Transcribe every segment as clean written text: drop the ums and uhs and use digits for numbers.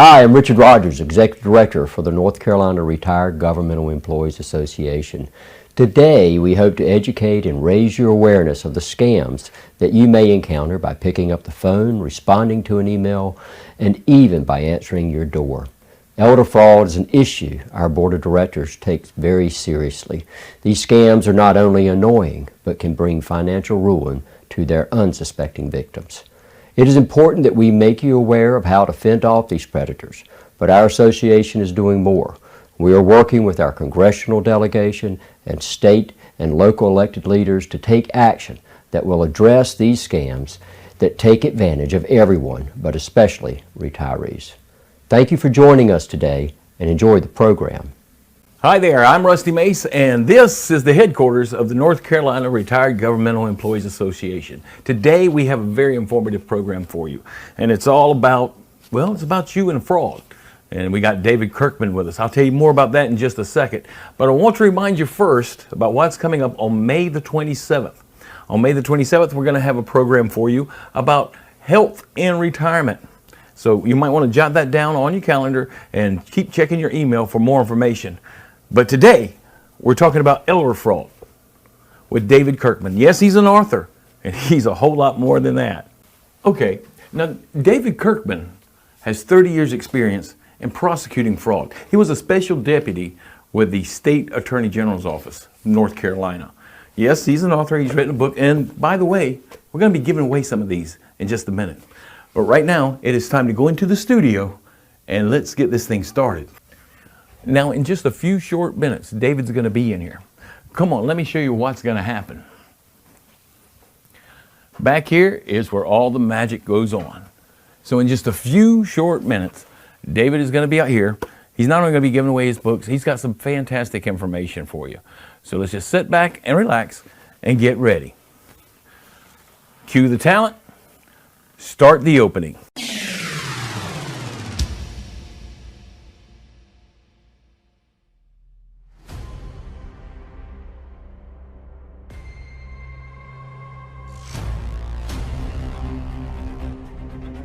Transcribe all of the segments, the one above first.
Hi, I'm Richard Rogers, Executive Director for the North Carolina Retired Governmental Employees Association. Today, we hope to educate and raise your awareness of the scams that you may encounter by picking up the phone, responding to an email, and even by answering your door. Elder fraud is an issue our Board of Directors takes very seriously. These scams are not only annoying, but can bring financial ruin to their unsuspecting victims. It is important that we make you aware of how to fend off these predators, but our association is doing more. We are working with our congressional delegation and state and local elected leaders to take action that will address these scams that take advantage of everyone, but especially retirees. Thank you for joining us today and enjoy the program. Hi there, I'm Rusty Mace, and this is the headquarters of the North Carolina Retired Governmental Employees Association. Today we have a very informative program for you, and it's all about, well, it's about you and fraud. And we got David Kirkman with us. I'll tell you more about that in just a second, but I want to remind you first about what's coming up on May the 27th. On May the 27th, we're going to have a program for you about health in retirement. So you might want to jot that down on your calendar and keep checking your email for more information. But today, we're talking about elder fraud with David Kirkman. Yes, he's an author, and he's a whole lot more than that. Okay, now David Kirkman has 30 years experience in prosecuting fraud. He was a special deputy with the State Attorney General's Office, North Carolina. Yes, he's an author, he's written a book, and by the way, we're going to be giving away some of these in just a minute. But right now, it is time to go into the studio, and let's get this thing started. Now, in just a few short minutes, David's going to be in here. Come on, let me show you what's going to happen. Back here is where all the magic goes on. So in just a few short minutes, David is going to be out here. He's not only going to be giving away his books, he's got some fantastic information for you. So let's just sit back and relax and get ready. Cue the talent. Start the opening.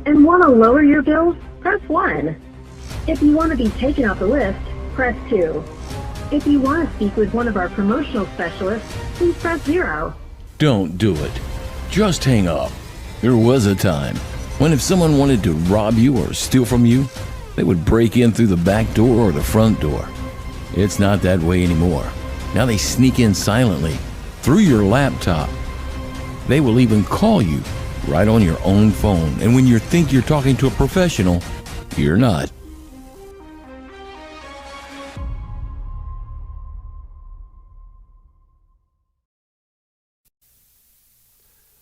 And want to lower your bills? Press 1. If you want to be taken off the list, press 2. If you want to speak with one of our promotional specialists, please press 0. Don't do it. Just hang up. There was a time when if someone wanted to rob you or steal from you, they would break in through the back door or the front door. It's not that way anymore. Now they sneak in silently through your laptop. They will even call you right on your own phone. And when you think you're talking to a professional, you're not.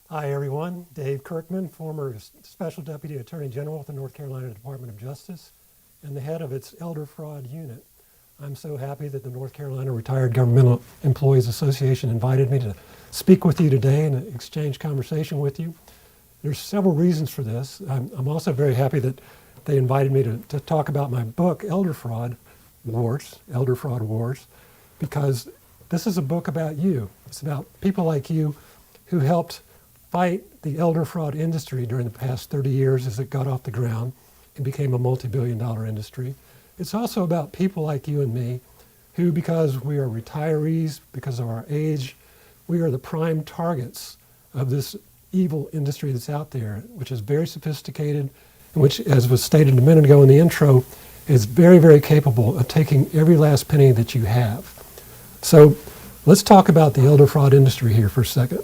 Hi everyone, Dave Kirkman, former Special Deputy Attorney General with the North Carolina Department of Justice and the head of its Elder Fraud Unit. I'm so happy that the North Carolina Retired Governmental Employees Association invited me to speak with you today and exchange conversation with you. There's several reasons for this. I'm also very happy that they invited me to talk about my book, Elder Fraud Wars, because this is a book about you. It's about people like you who helped fight the elder fraud industry during the past 30 years as it got off the ground and became a multi-billion-dollar industry. It's also about people like you and me who, because we are retirees, because of our age, we are the prime targets of this evil industry that's out there, which is very sophisticated, and which, as was stated a minute ago in the intro, is very, very capable of taking every last penny that you have. So let's talk about the elder fraud industry here for a second.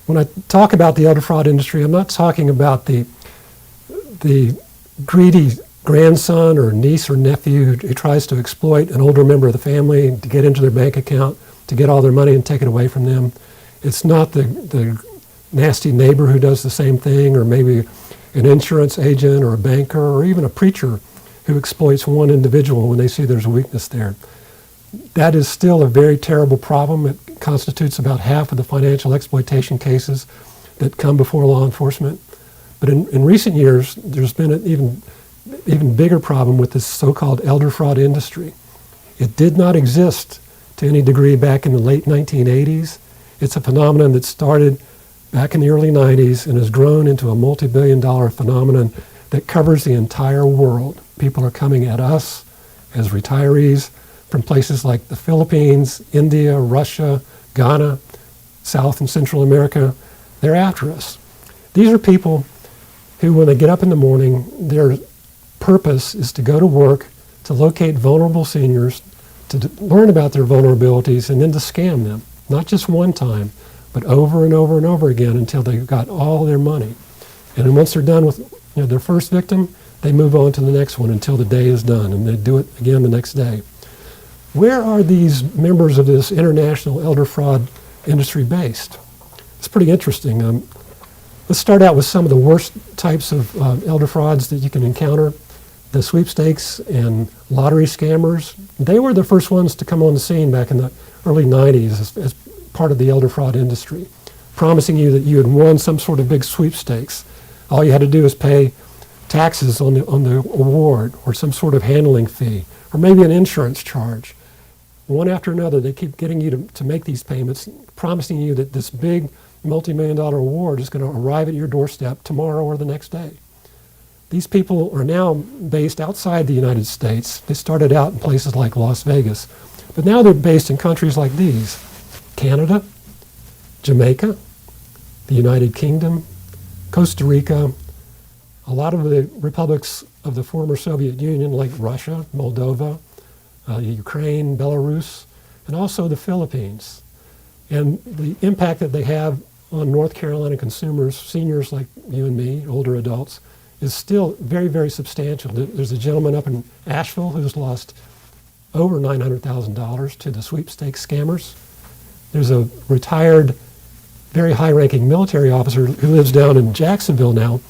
When I talk about the elder fraud industry, I'm not talking about the greedy grandson or niece or nephew who tries to exploit an older member of the family to get into their bank account, to get all their money and take it away from them. It's not the nasty neighbor who does the same thing, or maybe an insurance agent or a banker or even a preacher who exploits one individual when they see there's a weakness there. That is still a very terrible problem. It constitutes about half of the financial exploitation cases that come before law enforcement. But in recent years, there's been an even bigger problem with this so-called elder fraud industry. It did not exist to any degree back in the late 1980s. It's a phenomenon that started back in the early 90s and has grown into a multi-billion-dollar phenomenon that covers the entire world. People are coming at us as retirees from places like the Philippines, India, Russia, Ghana, South and Central America. They're after us. These are people who, when they get up in the morning, their purpose is to go to work, to locate vulnerable seniors, to learn about their vulnerabilities, and then to scam them. Not just one time, but over and over and over again until they've got all their money. And then once they're done with their first victim, they move on to the next one until the day is done, and they do it again the next day. Where are these members of this international elder fraud industry based? It's pretty interesting. Let's start out with some of the worst types of elder frauds that you can encounter. The sweepstakes and lottery scammers. They were the first ones to come on the scene back in the early 90s as part of the elder fraud industry, promising you that you had won some sort of big sweepstakes. All you had to do is pay taxes on the award, or some sort of handling fee, or maybe an insurance charge. One after another, they keep getting you to make these payments, promising you that this big multi-million-dollar award is going to arrive at your doorstep tomorrow or the next day. These people are now based outside the United States. They started out in places like Las Vegas, but now they're based in countries like these: Canada, Jamaica, the United Kingdom, Costa Rica, a lot of the republics of the former Soviet Union like Russia, Moldova, Ukraine, Belarus, and also the Philippines. And the impact that they have on North Carolina consumers, seniors like you and me, older adults, is still very, very substantial. There's a gentleman up in Asheville who's lost over $900,000 to the sweepstakes scammers. There's a retired, very high-ranking military officer who lives down in Jacksonville now,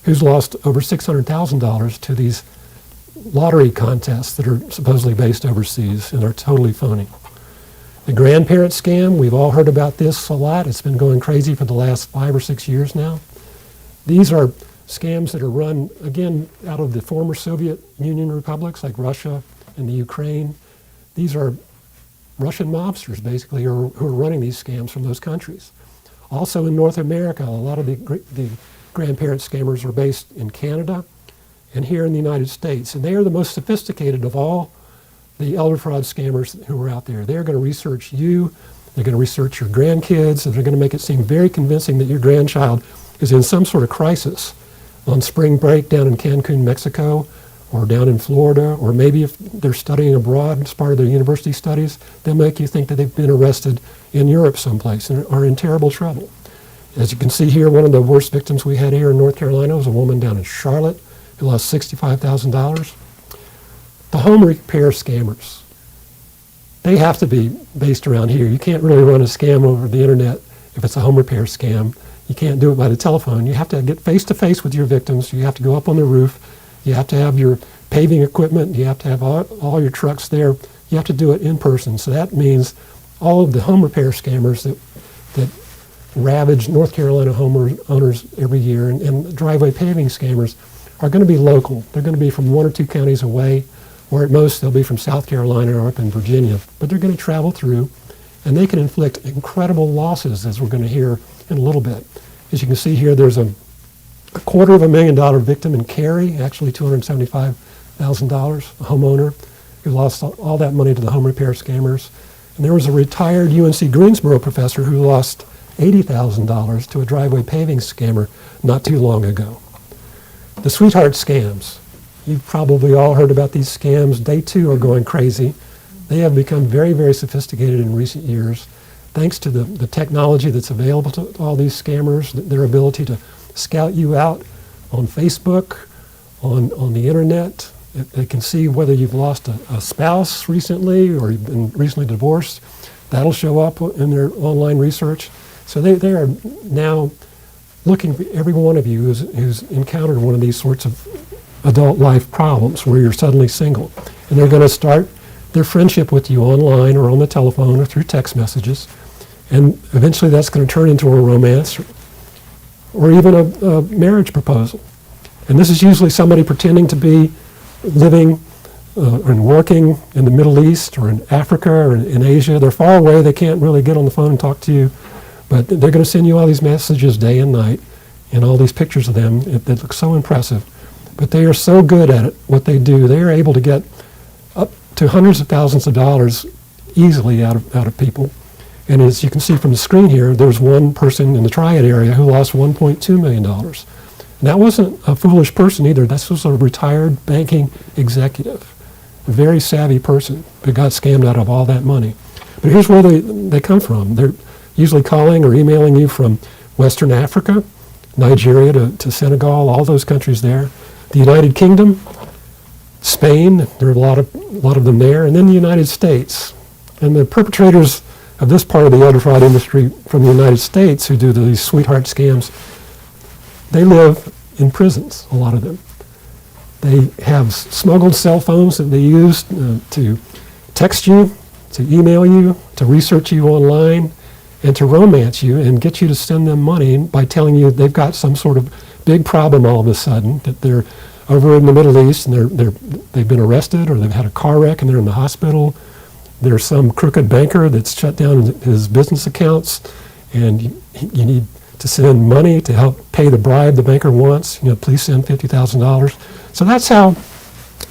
who's lost over $600,000 to these lottery contests that are supposedly based overseas and are totally phony. The grandparent scam, we've all heard about this a lot. It's been going crazy for the last 5 or 6 years now. These are scams that are run, again, out of the former Soviet Union republics like Russia and the Ukraine. These are Russian mobsters, basically, who are running these scams from those countries. Also in North America, a lot of the grandparent scammers are based in Canada and here in the United States. And they are the most sophisticated of all the elder fraud scammers who are out there. They're going to research you, they're going to research your grandkids, and they're going to make it seem very convincing that your grandchild is in some sort of crisis on spring break down in Cancun, Mexico, or down in Florida, or maybe if they're studying abroad as part of their university studies, they'll make you think that they've been arrested in Europe someplace and are in terrible trouble. As you can see here, one of the worst victims we had here in North Carolina was a woman down in Charlotte who lost $65,000. The home repair scammers, they have to be based around here. You can't really run a scam over the internet if it's a home repair scam. You can't do it by the telephone. You have to get face-to-face with your victims. You have to go up on the roof. You have to have your paving equipment. You have to have all your trucks there. You have to do it in person. So that means all of the home repair scammers that ravage North Carolina homeowners every year and driveway paving scammers are going to be local. They're going to be from 1 or 2 counties away, or at most they'll be from South Carolina or up in Virginia. But they're going to travel through, and they can inflict incredible losses, as we're going to hear in a little bit. As you can see here, there's a $250,000 victim in Cary, actually $275,000, a homeowner who lost all that money to the home repair scammers. And there was a retired UNC Greensboro professor who lost $80,000 to a driveway paving scammer not too long ago. The sweetheart scams. You've probably all heard about these scams. They too are going crazy. They have become very, very sophisticated in recent years, thanks to the technology that's available to all these scammers, their ability to scout you out on Facebook, on the internet. They can see whether you've lost a spouse recently or you've been recently divorced. That'll show up in their online research. So they are now looking for every one of you who's encountered one of these sorts of adult life problems where you're suddenly single. And they're going to start their friendship with you online or on the telephone or through text messages. And eventually that's going to turn into a romance or even a marriage proposal. And this is usually somebody pretending to be living and working in the Middle East or in Africa or in Asia. They're far away. They can't really get on the phone and talk to you. But they're going to send you all these messages day and night and all these pictures of them that look so impressive. But they are so good at it, what they do, they are able to get up to hundreds of thousands of dollars easily out of people. And as you can see from the screen here, there's one person in the Triad area who lost $1.2 million. And that wasn't a foolish person either. This was a retired banking executive, a very savvy person who got scammed out of all that money. But here's where they come from. They're usually calling or emailing you from Western Africa, Nigeria to Senegal, all those countries there. The United Kingdom, Spain, there are a lot of them there, and then the United States. And the perpetrators of this part of the elder fraud industry from the United States who do these sweetheart scams, they live in prisons, a lot of them. They have smuggled cell phones that they use to text you, to email you, to research you online, and to romance you and get you to send them money by telling you they've got some sort of big problem all of a sudden, that they're over in the Middle East and they've been arrested or they've had a car wreck and they're in the hospital. There's some crooked banker that's shut down his business accounts, and you need to send money to help pay the bribe the banker wants. Please send $50,000. So that's how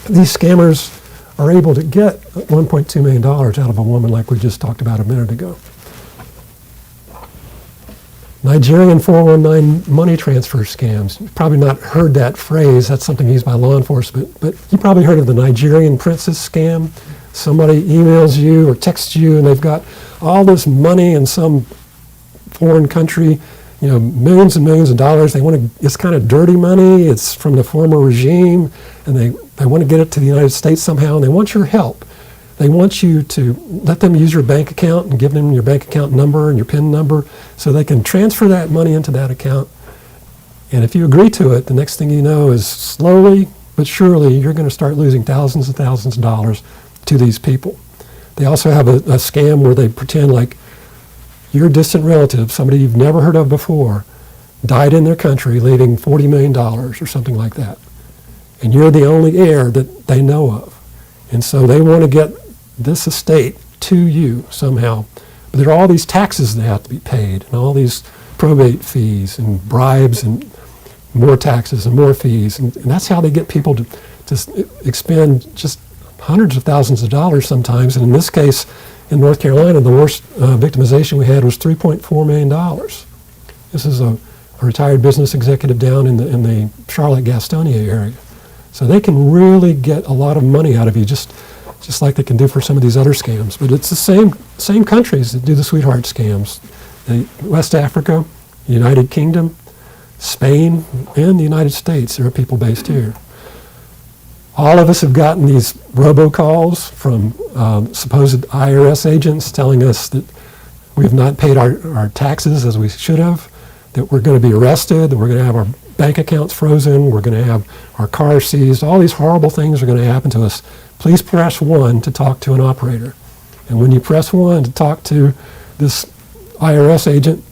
these scammers are able to get $1.2 million out of a woman like we just talked about a minute ago. Nigerian 419 money transfer scams. You've probably not heard that phrase. That's something used by law enforcement. But you probably heard of the Nigerian princess scam. Somebody emails you or texts you and they've got all this money in some foreign country, millions and millions of dollars. It's kind of dirty money. It's from the former regime, and they want to get it to the United States somehow, and they want your help. They want you to let them use your bank account and give them your bank account number and your PIN number so they can transfer that money into that account. And if you agree to it, the next thing you know is slowly but surely you're going to start losing thousands and thousands of dollars to these people. They also have a scam where they pretend like your distant relative, somebody you've never heard of before, died in their country leaving $40 million or something like that. And you're the only heir that they know of. And so they want to get this estate to you somehow. But there are all these taxes that have to be paid and all these probate fees and bribes and more taxes and more fees. And that's how they get people to expend just hundreds of thousands of dollars sometimes. And in this case, in North Carolina, the worst victimization we had was $3.4 million. This is a retired business executive down in the Charlotte-Gastonia area. So they can really get a lot of money out of you, just like they can do for some of these other scams. But it's the same countries that do the sweetheart scams. West Africa, United Kingdom, Spain, and the United States. There are people based here. All of us have gotten these robocalls from supposed IRS agents telling us that we have not paid our taxes as we should have, that we're going to be arrested, that we're going to have our bank accounts frozen, we're going to have our car seized. All these horrible things are going to happen to us. Please press 1 to talk to an operator. And when you press 1 to talk to this IRS agent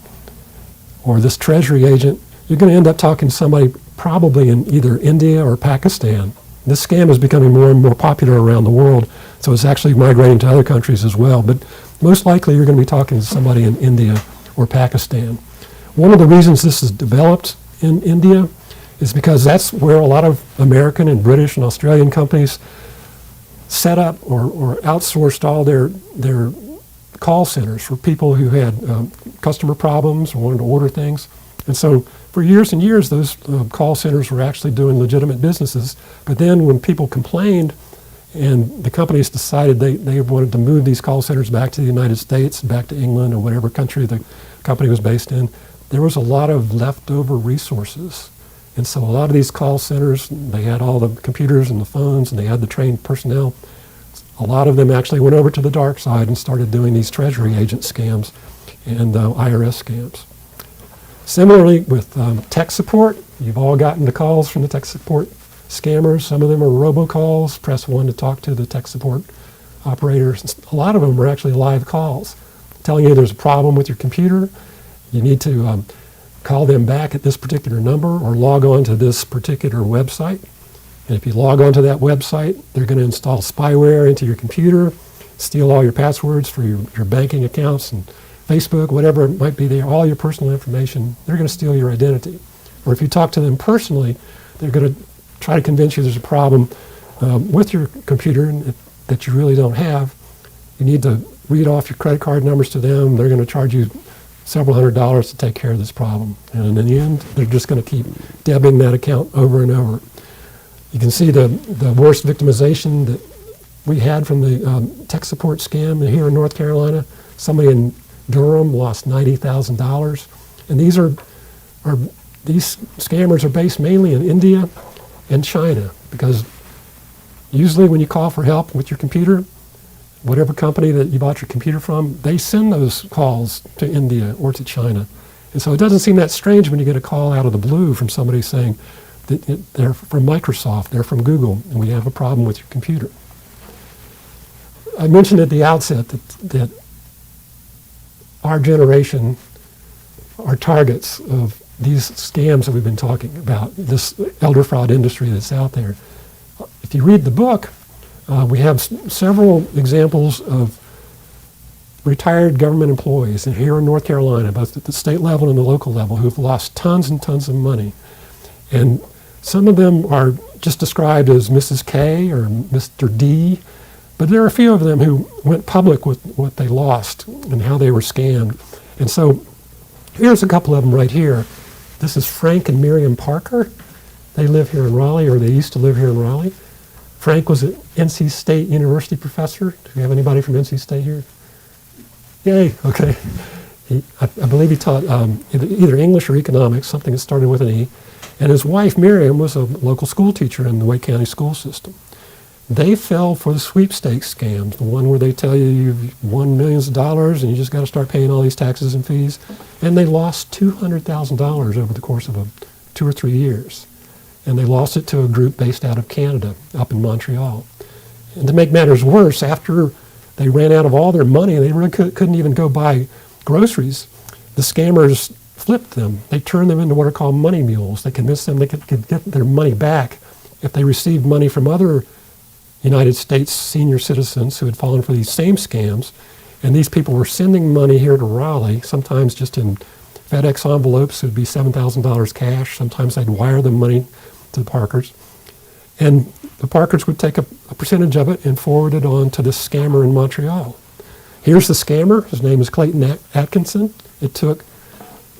or this Treasury agent, you're going to end up talking to somebody probably in either India or Pakistan. This scam is becoming more and more popular around the world, so it's actually migrating to other countries as well. But most likely you're going to be talking to somebody in India or Pakistan. One of the reasons this is developed in India is because that's where a lot of American and British and Australian companies set up or outsourced all their call centers for people who had customer problems or wanted to order things. And so for years and years, those call centers were actually doing legitimate businesses. But then when people complained and the companies decided they wanted to move these call centers back to the United States, back to England or whatever country the company was based in, there was a lot of leftover resources. And so a lot of these call centers, they had all the computers and the phones and they had the trained personnel. A lot of them actually went over to the dark side and started doing these Treasury agent scams and IRS scams. Similarly with tech support, you've all gotten the calls from the tech support scammers. Some of them are robocalls. Press 1 to talk to the tech support operators. A lot of them are actually live calls telling you there's a problem with your computer. You need to call them back at this particular number or log on to this particular website. And if you log on to that website, they're going to install spyware into your computer, steal all your passwords for your banking accounts and Facebook, whatever it might be there, all your personal information. They're going to steal your identity. Or if you talk to them personally, they're going to try to convince you there's a problem with your computer that you really don't have. You need to read off your credit card numbers to them. They're going to charge you several $100s to take care of this problem. And in the end, they're just going to keep debiting that account over and over. You can see the worst victimization that we had from the tech support scam here in North Carolina. Somebody in Durham lost $90,000. And these scammers are based mainly in India and China, because usually when you call for help with your computer, whatever company that you bought your computer from, they send those calls to India or to China. And so it doesn't seem that strange when you get a call out of the blue from somebody saying that they're from Microsoft, they're from Google, and we have a problem with your computer. I mentioned at the outset that our generation are targets of these scams that we've been talking about, this elder fraud industry that's out there. If you read the book, we have several examples of retired government employees here in North Carolina, both at the state level and the local level, who've lost tons and tons of money. And some of them are just described as Mrs. K or Mr. D, but there are a few of them who went public with what they lost and how they were scammed. And so here's a couple of them right here. This is Frank and Miriam Parker. They live here in Raleigh, or they used to live here in Raleigh. Frank was an NC State University professor. Do we have anybody from NC State here? Yay, okay. I believe he taught either English or economics, something that started with an E. And his wife, Miriam, was a local school teacher in the Wake County school system. They fell for the sweepstakes scams, the one where they tell you you've won millions of dollars and you just got to start paying all these taxes and fees. And they lost $200,000 over the course of 2 or 3 years. And they lost it to a group based out of Canada, up in Montreal. And to make matters worse, after they ran out of all their money and they really couldn't even go buy groceries, the scammers flipped them. They turned them into what are called money mules. They convinced them they could get their money back if they received money from other United States senior citizens who had fallen for these same scams. And these people were sending money here to Raleigh, sometimes just in FedEx envelopes. It would be $7,000 cash. Sometimes they'd wire them money to the Parkers. And the Parkers would take a percentage of it and forward it on to this scammer in Montreal. Here's the scammer. His name is Clayton Atkinson. It took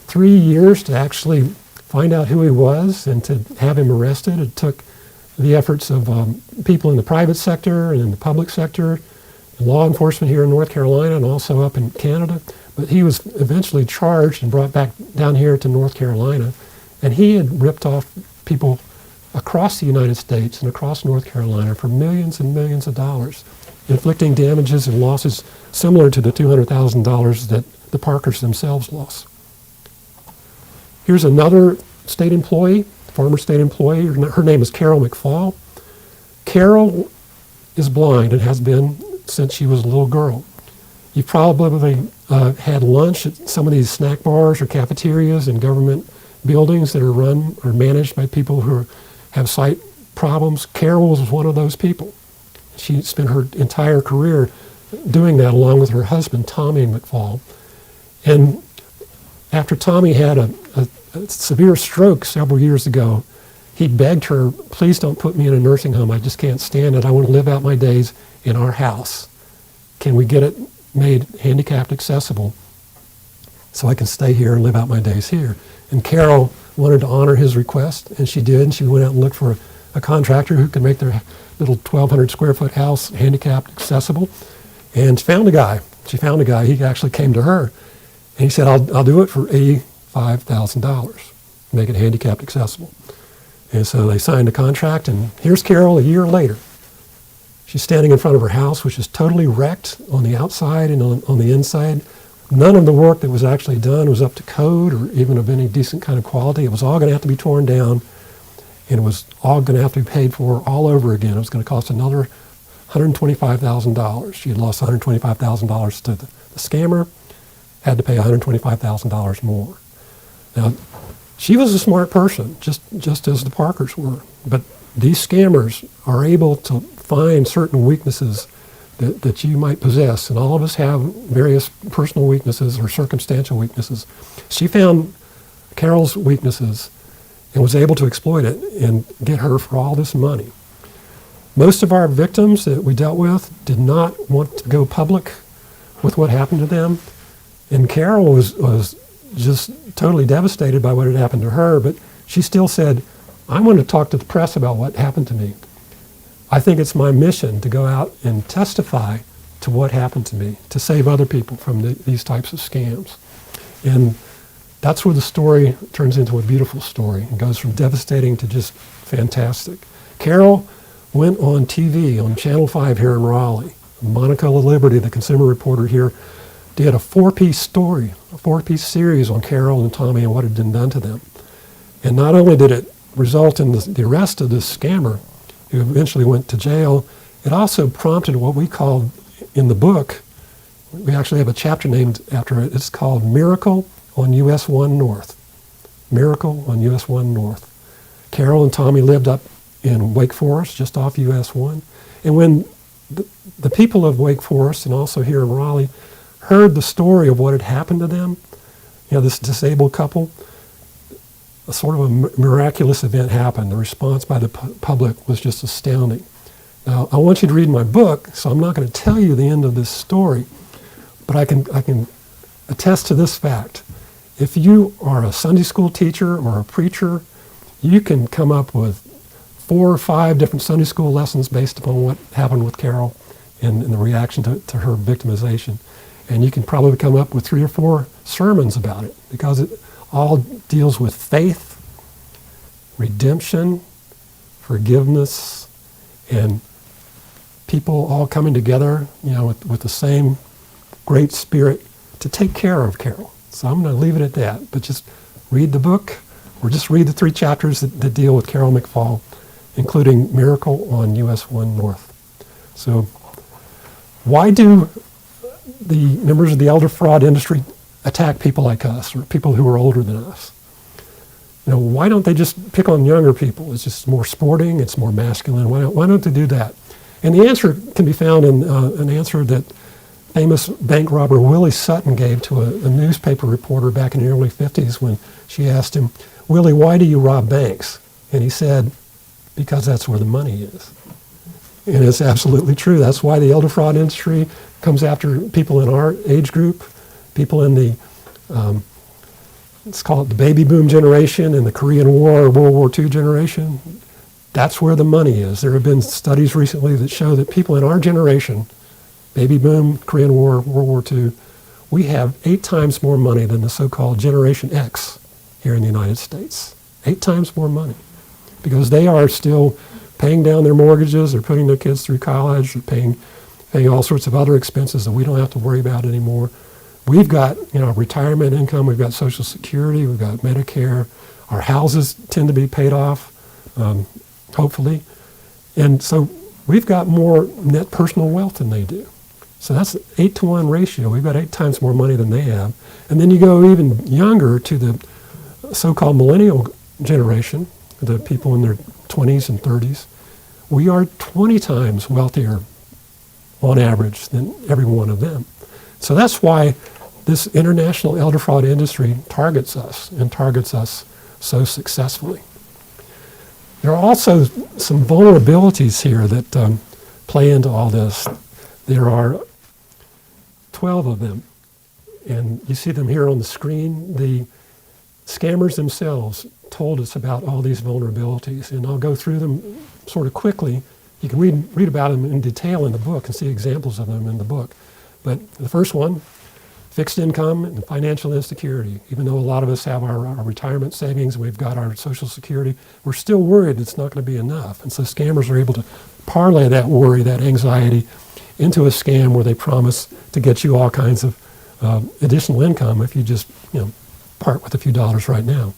3 years to actually find out who he was and to have him arrested. It took the efforts of people in the private sector and in the public sector, law enforcement here in North Carolina and also up in Canada. But he was eventually charged and brought back down here to North Carolina. And he had ripped off people across the United States and across North Carolina for millions and millions of dollars, inflicting damages and losses similar to the $200,000 that the Parkers themselves lost. Here's another state employee, former state employee. Her name is Carol McFall. Carol is blind and has been since she was a little girl. You probably had lunch at some of these snack bars or cafeterias in government buildings that are run or managed by people who have sight problems. Carol was one of those people. She spent her entire career doing that along with her husband, Tommy McFall. And after Tommy had a severe stroke several years ago, he begged her, please don't put me in a nursing home. I just can't stand it. I want to live out my days in our house. Can we get it made handicapped accessible so I can stay here and live out my days here? And Carol wanted to honor his request, and she did. She went out and looked for a contractor who could make their little 1,200 square foot house handicapped accessible, and found a guy. She found a guy. He actually came to her, and he said, I'll do it for $85,000, make it handicapped accessible. And so they signed a contract, and here's Carol a year later. She's standing in front of her house, which is totally wrecked on the outside and on the inside. None of the work that was actually done was up to code or even of any decent kind of quality. It was all going to have to be torn down, and it was all going to have to be paid for all over again. It was going to cost another $125,000. She had lost $125,000 to the scammer, had to pay $125,000 more. Now, she was a smart person, just as the Parkers were. But these scammers are able to find certain weaknesses that you might possess, and all of us have various personal weaknesses or circumstantial weaknesses. She found Carol's weaknesses and was able to exploit it and get her for all this money. Most of our victims that we dealt with did not want to go public with what happened to them. And Carol was just totally devastated by what had happened to her, but she still said, I want to talk to the press about what happened to me. I think it's my mission to go out and testify to what happened to me, to save other people from these types of scams. And that's where the story turns into a beautiful story. It goes from devastating to just fantastic. Carol went on TV on Channel 5 here in Raleigh. Monica Liberty, the consumer reporter here, did a 4-piece story, a 4-piece series on Carol and Tommy and what had been done to them. And not only did it result in the arrest of this scammer, who eventually went to jail, it also prompted what we called in the book, we actually have a chapter named after it, it's called Miracle on US 1 North. Miracle on US 1 North. Carol and Tommy lived up in Wake Forest, just off US 1. And when the people of Wake Forest and also here in Raleigh heard the story of what had happened to them, this disabled couple, a sort of a miraculous event happened. The response by the public was just astounding. Now, I want you to read my book, so I'm not going to tell you the end of this story, but I can attest to this fact. If you are a Sunday school teacher or a preacher, you can come up with 4 or 5 different Sunday school lessons based upon what happened with Carol and the reaction to her victimization. And you can probably come up with 3 or 4 sermons about it, because it all deals with faith, redemption, forgiveness, and people all coming together, with the same great spirit to take care of Carol. So I'm going to leave it at that, but just read the book, or just read the 3 chapters that deal with Carol McFall, including Miracle on US 1 North. So why do the members of the elder fraud industry attack people like us, or people who are older than us? Why don't they just pick on younger people? It's just more sporting, it's more masculine. Why don't they do that? And the answer can be found in an answer that famous bank robber Willie Sutton gave to a newspaper reporter back in the early 50s when she asked him, Willie, why do you rob banks? And he said, because that's where the money is. And it's absolutely true. That's why the elder fraud industry comes after people in our age group, people in the, let's call it the baby boom generation and the Korean War or World War II generation. That's where the money is. There have been studies recently that show that people in our generation, baby boom, Korean War, World War II, we have 8 times more money than the so-called Generation X here in the United States. 8 times more money. Because they are still paying down their mortgages, they're putting their kids through college, they're paying all sorts of other expenses that we don't have to worry about anymore. We've got, retirement income, we've got Social Security, we've got Medicare. Our houses tend to be paid off, hopefully. And so we've got more net personal wealth than they do. So that's an 8-to-1 ratio. We've got 8 times more money than they have. And then you go even younger to the so-called millennial generation, the people in their 20s and 30s. We are 20 times wealthier on average than every one of them. So that's why this international elder fraud industry targets us and targets us so successfully. There are also some vulnerabilities here that play into all this. There are 12 of them, and you see them here on the screen. The scammers themselves told us about all these vulnerabilities, and I'll go through them sort of quickly. You can read about them in detail in the book and see examples of them in the book. But the first one, fixed income and financial insecurity. Even though a lot of us have our retirement savings, we've got our Social Security, we're still worried it's not going to be enough. And so scammers are able to parlay that worry, that anxiety, into a scam where they promise to get you all kinds of additional income if you just part with a few dollars right now.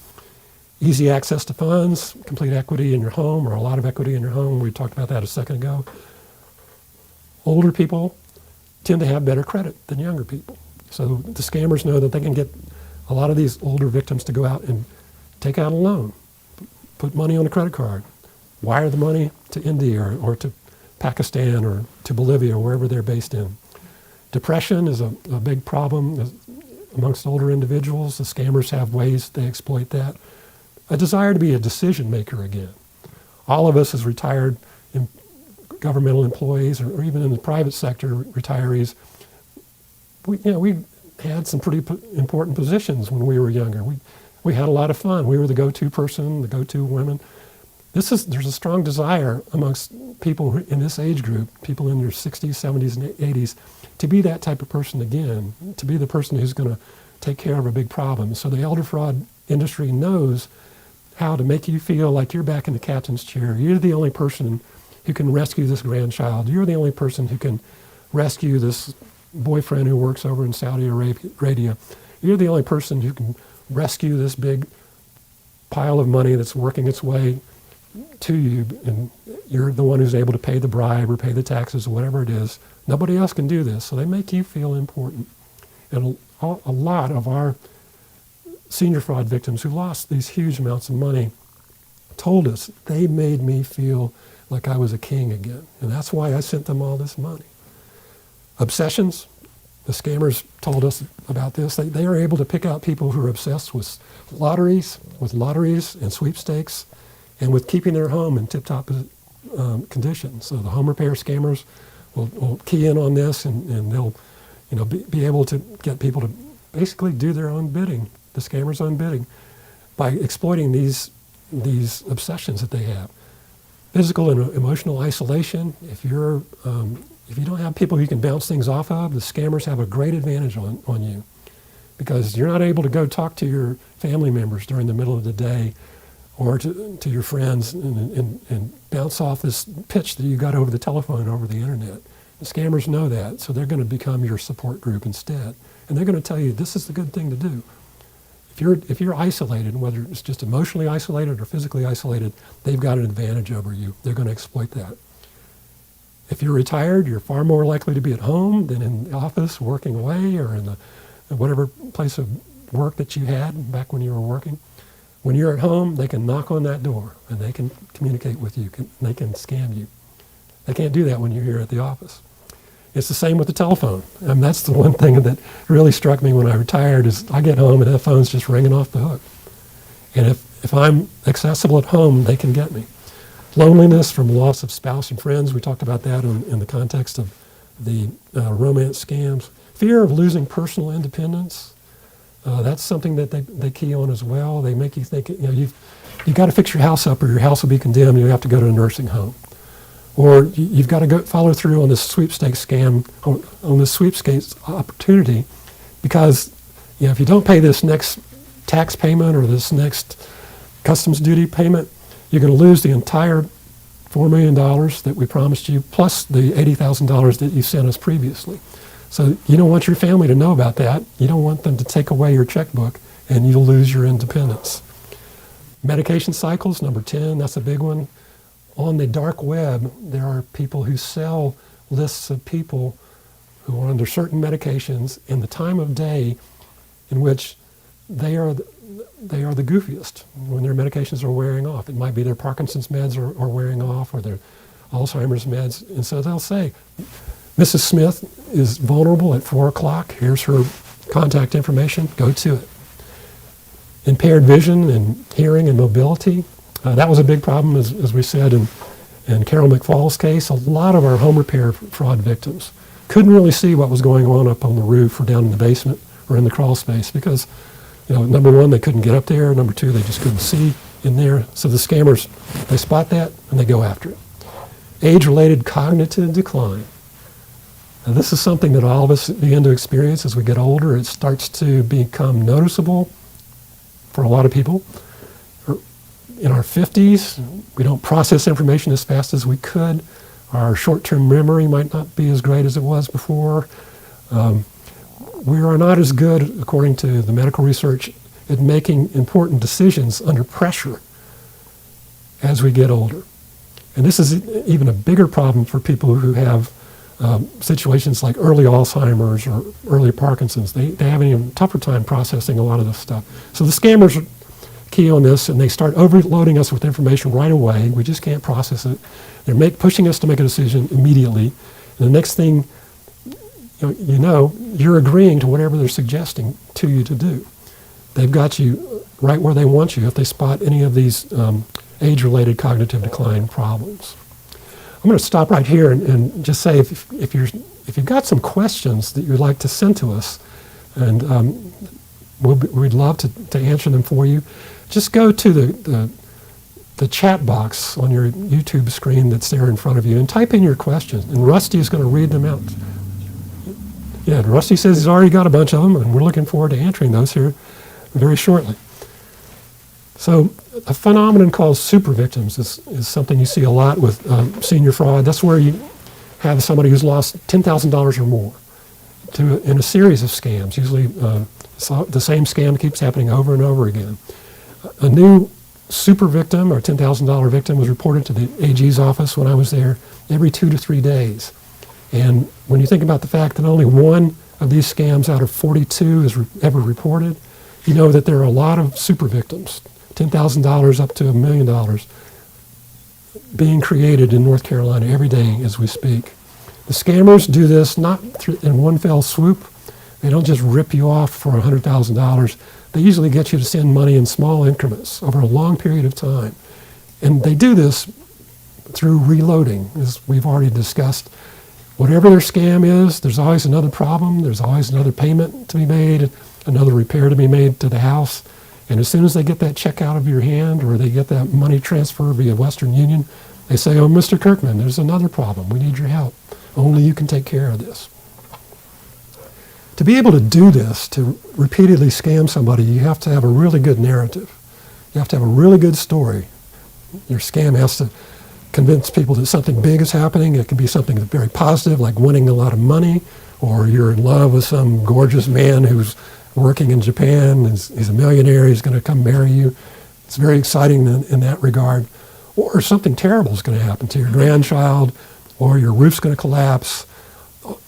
Easy access to funds, complete equity in your home, or a lot of equity in your home. We talked about that a second ago. Older people tend to have better credit than younger people. So the scammers know that they can get a lot of these older victims to go out and take out a loan, put money on a credit card, wire the money to India or to Pakistan or to Bolivia or wherever they're based in. Depression is a big problem amongst older individuals. The scammers have ways they exploit that. a desire to be a decision maker again. All of us as retired governmental employees or even in the private sector retirees, we had some pretty important positions when we were younger. We had a lot of fun. We were the go-to person, the go-to women. There's a strong desire amongst people in this age group, people in their 60s, 70s, and 80s, to be that type of person again, to be the person who's going to take care of a big problem. So the elder fraud industry knows how to make you feel like you're back in the captain's chair. You're the only person who can rescue this grandchild. You're the only person who can rescue this boyfriend who works over in Saudi Arabia. You're the only person who can rescue this big pile of money that's working its way to you, and you're the one who's able to pay the bribe or pay the taxes or whatever it is. Nobody else can do this, so they make you feel important. And a lot of our senior fraud victims who lost these huge amounts of money told us they made me feel like I was a king again, and that's why I sent them all this money. Obsessions, the scammers told us about this. They are able to pick out people who are obsessed with lotteries and sweepstakes, and with keeping their home in tip-top condition. So the home repair scammers will key in on this, and they'll be able to get people to basically do their own bidding, the scammers' own bidding, by exploiting these obsessions that they have. Physical and emotional isolation. If you don't have people you can bounce things off of, the scammers have a great advantage on you, because you're not able to go talk to your family members during the middle of the day or to your friends and bounce off this pitch that you got over the telephone, over the internet. The scammers know that, so they're going to become your support group instead. And they're going to tell you, this is the good thing to do. If you're isolated, whether it's just emotionally isolated or physically isolated, they've got an advantage over you. They're going to exploit that. If you're retired, you're far more likely to be at home than in the office working away or in whatever place of work that you had back when you were working. When you're at home, they can knock on that door and they can communicate with you. They can scam you. They can't do that when you're here at the office. It's the same with the telephone. And that's the one thing that really struck me when I retired is I get home and that phone's just ringing off the hook. And if I'm accessible at home, they can get me. Loneliness from loss of spouse and friends. We talked about that in the context of the romance scams. Fear of losing personal independence. That's something that they key on as well. They make you think, you've got to fix your house up or your house will be condemned. You have to go to a nursing home. Or you've got to go follow through on this sweepstakes scam, on this sweepstakes opportunity, because if you don't pay this next tax payment or this next customs duty payment, you're going to lose the entire $4 million that we promised you, plus the $80,000 that you sent us previously. So you don't want your family to know about that. You don't want them to take away your checkbook, and you'll lose your independence. Medication cycles, number 10, that's a big one. On the dark web, there are people who sell lists of people who are under certain medications in the time of day in which they are the goofiest, when their medications are wearing off. It might be their Parkinson's meds are wearing off, or their Alzheimer's meds. And so they'll say, Mrs. Smith is vulnerable at 4 o'clock. Here's her contact information. Go to it. Impaired vision and hearing and mobility. That was a big problem, as we said in Carol McFall's case. A lot of our home repair fraud victims couldn't really see what was going on up on the roof or down in the basement or in the crawl space because, number one, they couldn't get up there. Number two, they just couldn't see in there. So the scammers, they spot that and they go after it. Age-related cognitive decline. Now, this is something that all of us begin to experience as we get older. It starts to become noticeable for a lot of people. In our 50s, we don't process information as fast as we could. Our short-term memory might not be as great as it was before. We are not as good, according to the medical research, at making important decisions under pressure as we get older. And this is even a bigger problem for people who have situations like early Alzheimer's or early Parkinson's. They have an even tougher time processing a lot of this stuff. So the scammers key on this, and they start overloading us with information right away. We just can't process it. They're pushing us to make a decision immediately. And the next thing you're agreeing to whatever they're suggesting to you to do. they've got you right where they want you if they spot any of these age-related cognitive decline problems. I'm going to stop right here and just say if you've got some questions that you'd like to send to us, and we'd love to answer them for you, just go to the chat box on your YouTube screen that's there in front of you and type in your questions, and Rusty is going to read them out. Yeah, Rusty says he's already got a bunch of them, and we're looking forward to answering those here very shortly. So a phenomenon called super victims is something you see a lot with senior fraud. That's where you have somebody who's lost $10,000 or more in a series of scams. Usually the same scam keeps happening over and over again. A new super victim or $10,000 victim was reported to the AG's office when I was there every 2 to 3 days. And when you think about the fact that only one of these scams out of 42 is ever reported, you know that there are a lot of super victims, $10,000 up to $1 million, being created in North Carolina every day as we speak. The scammers do this not in one fell swoop. They don't just rip you off for $100,000. They usually get you to send money in small increments over a long period of time. And they do this through reloading, as we've already discussed. Whatever their scam is, there's always another problem. There's always another payment to be made, another repair to be made to the house. And as soon as they get that check out of your hand or they get that money transfer via Western Union, they say, oh, Mr. Kirkman, there's another problem. We need your help. Only you can take care of this. To be able to do this, to repeatedly scam somebody, you have to have a really good narrative. You have to have a really good story. Your scam has to convince people that something big is happening. It can be something that's very positive, like winning a lot of money, or you're in love with some gorgeous man who's working in Japan, and he's a millionaire, he's going to come marry you. It's very exciting in that regard. Or something terrible is going to happen to your grandchild, or your roof's going to collapse.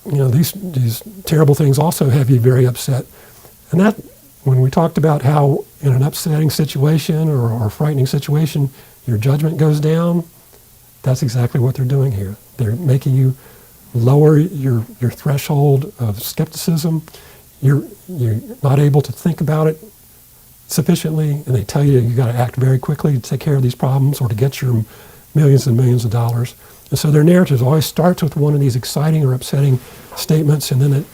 You know, these terrible things also have you very upset. And that, when we talked about how in an upsetting situation or a frightening situation, your judgment goes down, that's exactly what they're doing here. They're making you lower your threshold of skepticism. You're not able to think about it sufficiently, and they tell you got to act very quickly to take care of these problems or to get your millions and millions of dollars. And so their narrative always starts with one of these exciting or upsetting statements, and then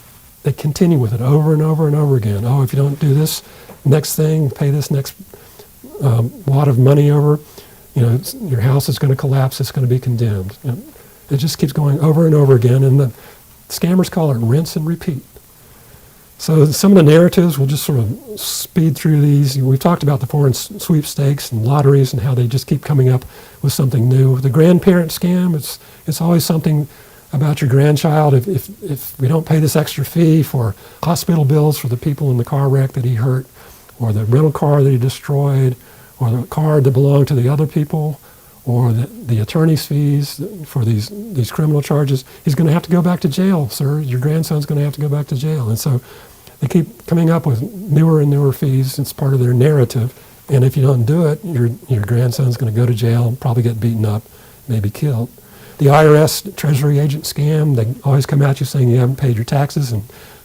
they continue with it over and over and over again. Oh, if you don't do this next thing, pay this next wad of money over, you know, your house is going to collapse, it's going to be condemned. And it just keeps going over and over again, and the scammers call it rinse and repeat. So some of the narratives, we'll just sort of speed through these. We've talked about the foreign sweepstakes and lotteries and how they just keep coming up with something new. The grandparent scam, it's always something about your grandchild. If we don't pay this extra fee for hospital bills for the people in the car wreck that he hurt, or the rental car that he destroyed, or the car that belonged to the other people, or the attorney's fees for these criminal charges, he's going to have to go back to jail, sir. Your grandson's going to have to go back to jail. And so they keep coming up with newer and newer fees. It's part of their narrative. And if you don't do it, your grandson's going to go to jail, probably get beaten up, maybe killed. The IRS Treasury agent scam, they always come at you saying you haven't paid your taxes in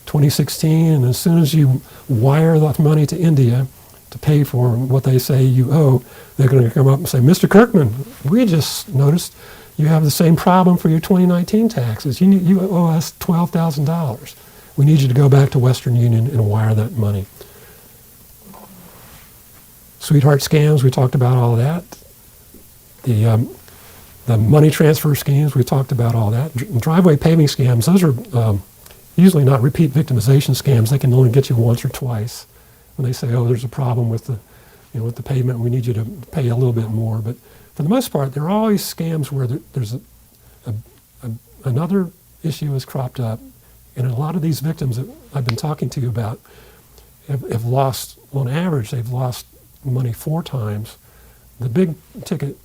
2016. And as soon as you wire that money to India to pay for what they say you owe, they're going to come up and say, Mr. Kirkman, we just noticed you have the same problem for your 2019 taxes. You owe us $12,000. We need you to go back to Western Union and wire that money. Sweetheart scams, we talked about all of that. The money transfer schemes, we talked about all that. Driveway paving scams, those are usually not repeat victimization scams. They can only get you once or twice. When they say, oh, there's a problem with the pavement, we need you to pay a little bit more. But for the most part, there are always scams where there's another issue has cropped up. And a lot of these victims that I've been talking to you about have lost, on average, they've lost money 4 times. The big ticket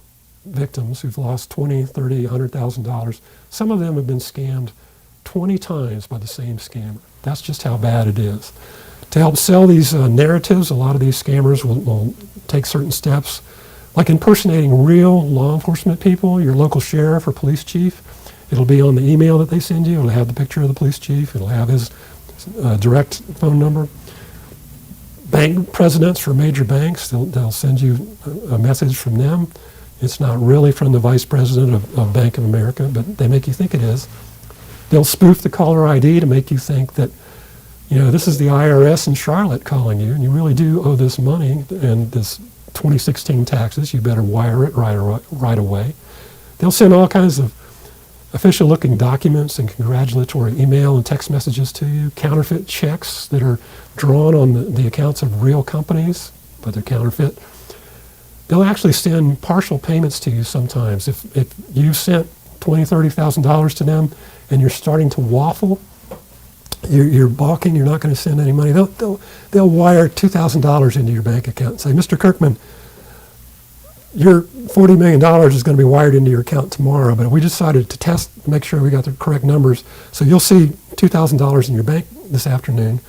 victims who've lost $20,000, $30,000, $100,000, some of them have been scammed 20 times by the same scammer. That's just how bad it is. To help sell these narratives, a lot of these scammers will take certain steps, like impersonating real law enforcement people, your local sheriff or police chief. It'll be on the email that they send you. It'll have the picture of the police chief. It'll have his direct phone number. bank presidents for major banks. They'll send you a message from them. It's not really from the vice president of Bank of America, but they make you think it is. They'll spoof the caller ID to make you think that, this is the IRS in Charlotte calling you, and you really do owe this money and this 2016 taxes. You better wire it right away. They'll send all kinds of official-looking documents and congratulatory email and text messages to you, counterfeit checks that are drawn on the accounts of real companies, but they're counterfeit. They'll actually send partial payments to you sometimes. If you've sent $20,000, $30,000 to them and you're starting to waffle, you're balking, you're not going to send any money, they'll wire $2,000 into your bank account and say, Mr. Kirkman, your $40 million is going to be wired into your account tomorrow, but we decided to test, make sure we got the correct numbers. So you'll see $2,000 in your bank this afternoon.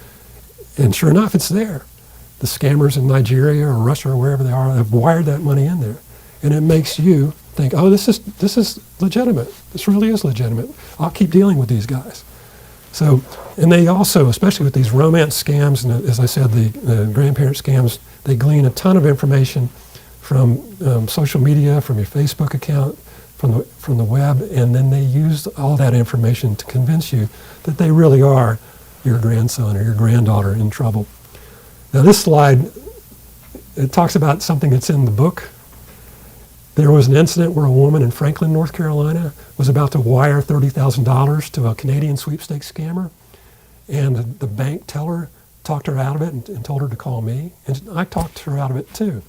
And sure enough, it's there. The scammers in Nigeria or Russia or wherever they are have wired that money in there. And it makes you think, oh, this is legitimate. This really is legitimate. I'll keep dealing with these guys. So, and they also, especially with these romance scams, and as I said, the grandparent scams, they glean a ton of information from social media, from your Facebook account, from the web, and then they use all that information to convince you that they really are your grandson or your granddaughter in trouble. Now this slide, it talks about something that's in the book. There was an incident where a woman in Franklin, North Carolina was about to wire $30,000 to a Canadian sweepstakes scammer, and the bank teller talked her out of it and told her to call me, and I talked her out of it too.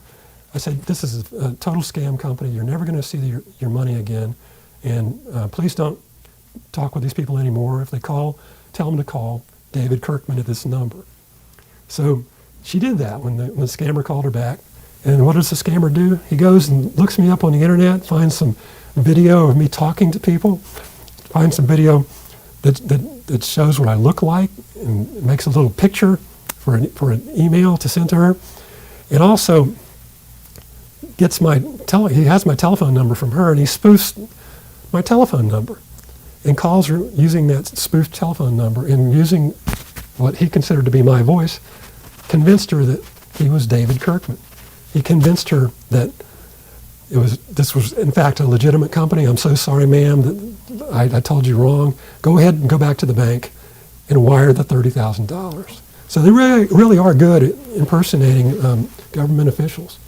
I said, this is a total scam company. You're never going to see your money again. And please don't talk with these people anymore. If they call, tell them to call David Kirkman at this number. So she did that when the scammer called her back. And what does the scammer do? He goes and looks me up on the internet, finds some video of me talking to people, finds some video that shows what I look like, and makes a little picture for an email to send to her. And also gets he has my telephone number from her, and he spoofs my telephone number and calls her using that spoofed telephone number, and using what he considered to be my voice, convinced her that he was David Kirkman. He convinced her that this was in fact a legitimate company. I'm so sorry, ma'am, that I told you wrong. Go ahead and go back to the bank and wire the $30,000. So they really are good at impersonating government officials.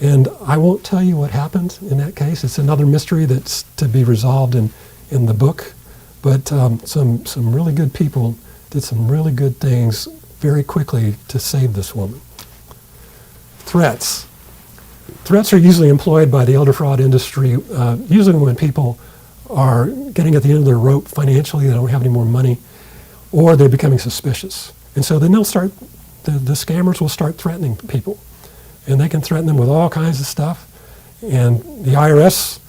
And I won't tell you what happened in that case. It's another mystery that's to be resolved in the book. But some really good people did some really good things very quickly to save this woman. Threats. Threats are usually employed by the elder fraud industry, usually when people are getting at the end of their rope financially, they don't have any more money, or they're becoming suspicious. And so then the scammers will start threatening people. And they can threaten them with all kinds of stuff. And the IRS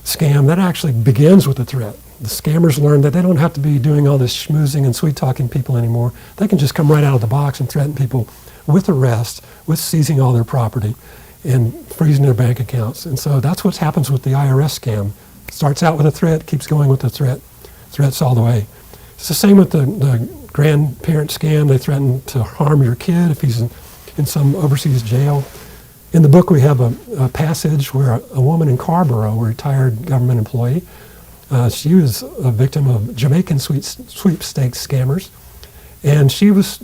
scam, that actually begins with a threat. The scammers learn that they don't have to be doing all this schmoozing and sweet-talking people anymore. They can just come right out of the box and threaten people with arrest, with seizing all their property, and freezing their bank accounts. And so that's what happens with the IRS scam. Starts out with a threat, keeps going with the threats all the way. It's the same with the grandparent scam. They threaten to harm your kid if he's in some overseas jail. In the book, we have a passage where a woman in Scarborough, a retired government employee, she was a victim of Jamaican sweepstakes scammers, and she was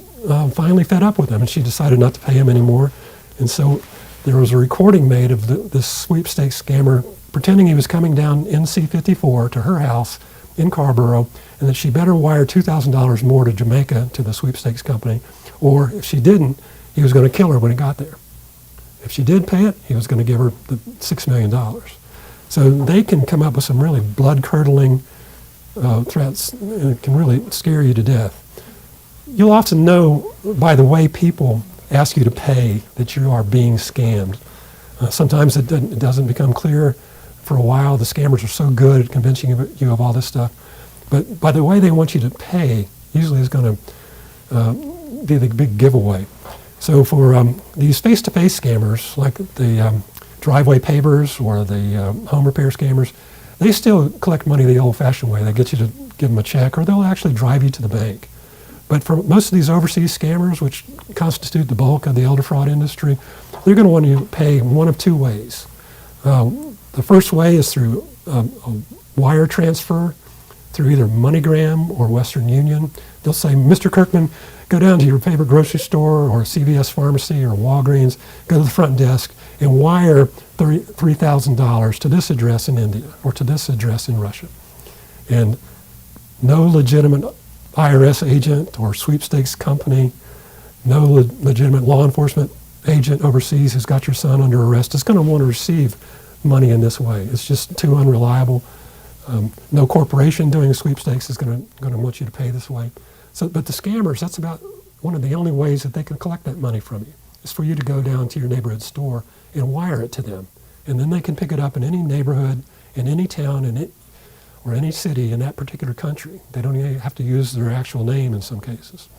finally fed up with them, and she decided not to pay him anymore. And so there was a recording made of this sweepstakes scammer pretending he was coming down NC 54 to her house in Scarborough, and that she better wire $2,000 more to Jamaica to the sweepstakes company, or if she didn't, he was going to kill her when he got there. If she did pay it, he was going to give her the $6 million. So they can come up with some really blood-curdling threats, and it can really scare you to death. You'll often know by the way people ask you to pay that you are being scammed. Sometimes it doesn't become clear for a while. The scammers are so good at convincing you of all this stuff. But by the way they want you to pay, usually is going to be the big giveaway. So for these face-to-face scammers, like the driveway pavers or the home repair scammers, they still collect money the old-fashioned way. They get you to give them a check, or they'll actually drive you to the bank. But for most of these overseas scammers, which constitute the bulk of the elder fraud industry, they're going to want you to pay one of two ways. The first way is through a wire transfer through either MoneyGram or Western Union. They'll say, Mr. Kirkman, go down to your favorite grocery store or CVS Pharmacy or Walgreens, go to the front desk and wire $3,000 to this address in India or to this address in Russia. And no legitimate IRS agent or sweepstakes company, no legitimate law enforcement agent overseas who's got your son under arrest is going to want to receive money in this way. It's just too unreliable. No corporation doing a sweepstakes is going to want you to pay this way. So, but the scammers, that's about one of the only ways that they can collect that money from you, is for you to go down to your neighborhood store and wire it to them. And then they can pick it up in any neighborhood, in any town, or any city in that particular country. They don't even have to use their actual name in some cases.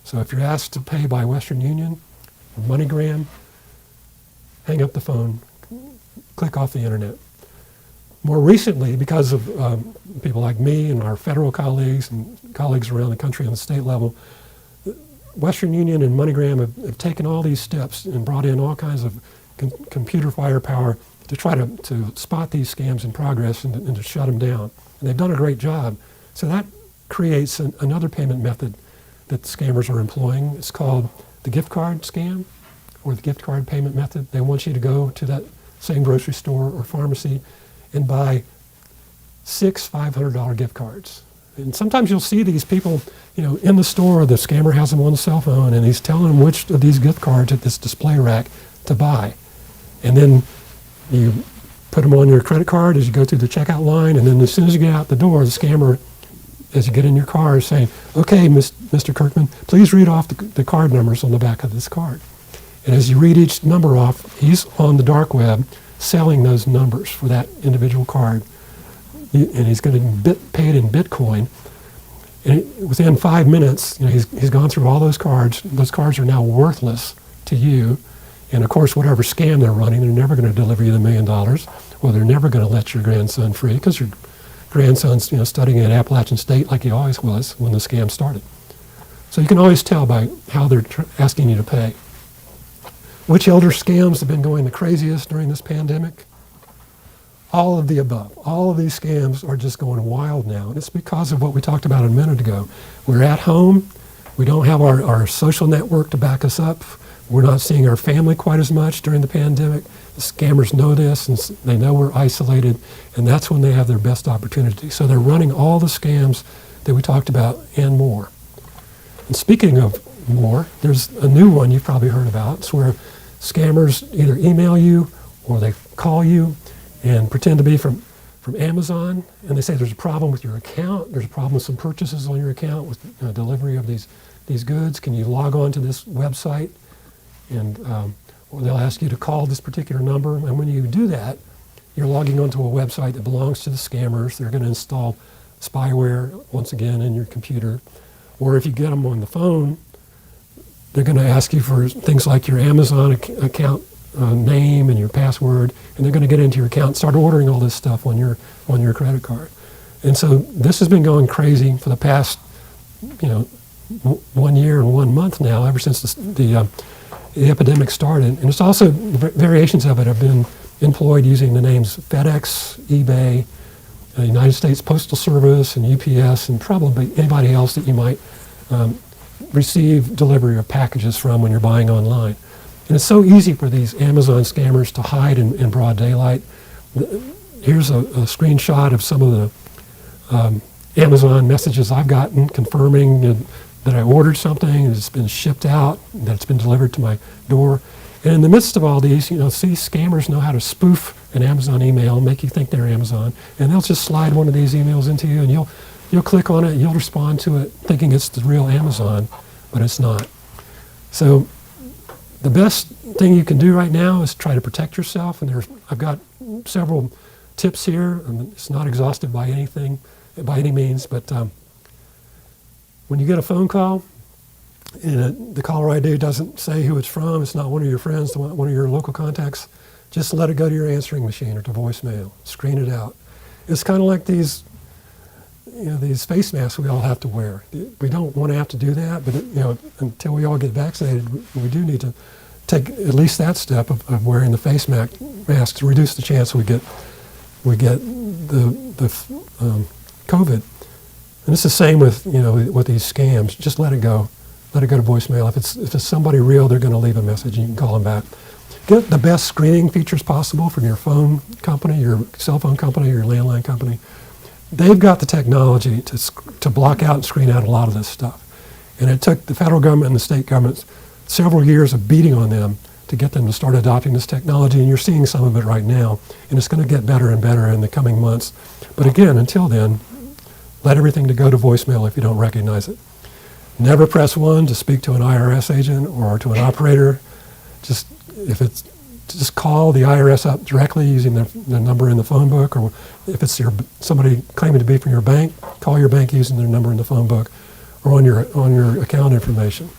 So if you're asked to pay by Western Union or MoneyGram, hang up the phone, click off the internet. More recently, because of people like me and our federal colleagues and colleagues around the country on the state level, Western Union and MoneyGram have taken all these steps and brought in all kinds of computer firepower to try to spot these scams in progress and to shut them down. And they've done a great job. So that creates another payment method that the scammers are employing. It's called the gift card scam or the gift card payment method. They want you to go to that same grocery store or pharmacy and buy 6 $500 gift cards. And sometimes you'll see these people, in the store. The scammer has them on the cell phone, and he's telling them which of these gift cards at this display rack to buy. And then you put them on your credit card as you go through the checkout line, and then as soon as you get out the door, the scammer, as you get in your car, is saying, "Okay, Mr. Kirkman, please read off the card numbers on the back of this card." And as you read each number off, he's on the dark web selling those numbers for that individual card. And he's going to be paid in Bitcoin. And within 5 minutes, he's gone through all those cards. Those cards are now worthless to you. And of course, whatever scam they're running, they're never going to deliver you the $1 million, or they're never going to let your grandson free, because your grandson's studying at Appalachian State like he always was when the scam started. So you can always tell by how they're asking you to pay. Which elder scams have been going the craziest during this pandemic? All of the above. All of these scams are just going wild now, and it's because of what we talked about a minute ago. We're at home. We don't have our social network to back us up. We're not seeing our family quite as much during the pandemic. The scammers know this, and they know we're isolated, and that's when they have their best opportunity. So they're running all the scams that we talked about and more. And speaking of more, there's a new one you've probably heard about. It's where scammers either email you or they call you and pretend to be from Amazon, and they say there's a problem with your account, there's a problem with some purchases on your account with delivery of these goods. Can you log on to this website? And or they'll ask you to call this particular number, and when you do that, you're logging onto a website that belongs to the scammers. They're going to install spyware, once again, in your computer. Or if you get them on the phone, they're going to ask you for things like your Amazon account name and your password, and they're going to get into your account and start ordering all this stuff on your credit card. And so this has been going crazy for the past 1 year and 1 month now, ever since the epidemic started. And it's also, variations of it have been employed using the names FedEx, eBay, United States Postal Service, and UPS, and probably anybody else that you might receive delivery of packages from when you're buying online. And it's so easy for these Amazon scammers to hide in broad daylight. Here's a screenshot of some of the Amazon messages I've gotten confirming that I ordered something, and it's been shipped out, and that it's been delivered to my door. And in the midst of all these, see, scammers know how to spoof an Amazon email, make you think they're Amazon, and they'll just slide one of these emails into you, and you'll click on it, and you'll respond to it thinking it's the real Amazon, but it's not. So the best thing you can do right now is try to protect yourself, and I've got several tips here. It's not exhaustive by any means, but when you get a phone call and the caller ID doesn't say who it's from, it's not one of your friends, one of your local contacts, just let it go to your answering machine or to voicemail. Screen it out. It's kind of like these these face masks we all have to wear. We don't want to have to do that, but until we all get vaccinated, we do need to take at least that step of wearing the face mask to reduce the chance we get the COVID. And it's the same with with these scams. Just let it go. Let it go to voicemail. If it's somebody real, they're going to leave a message, and you can call them back. Get the best screening features possible from your phone company, your cell phone company, your landline company. They've got the technology to block out and screen out a lot of this stuff. And it took the federal government and the state governments several years of beating on them to get them to start adopting this technology, and you're seeing some of it right now, and it's going to get better and better in the coming months. But again, until then, let everything to go to voicemail if you don't recognize it. Never press 1 to speak to an IRS agent or to an operator. Just call the IRS up directly using the number in the phone book, or if it's somebody claiming to be from your bank, call your bank using their number in the phone book or on your account information.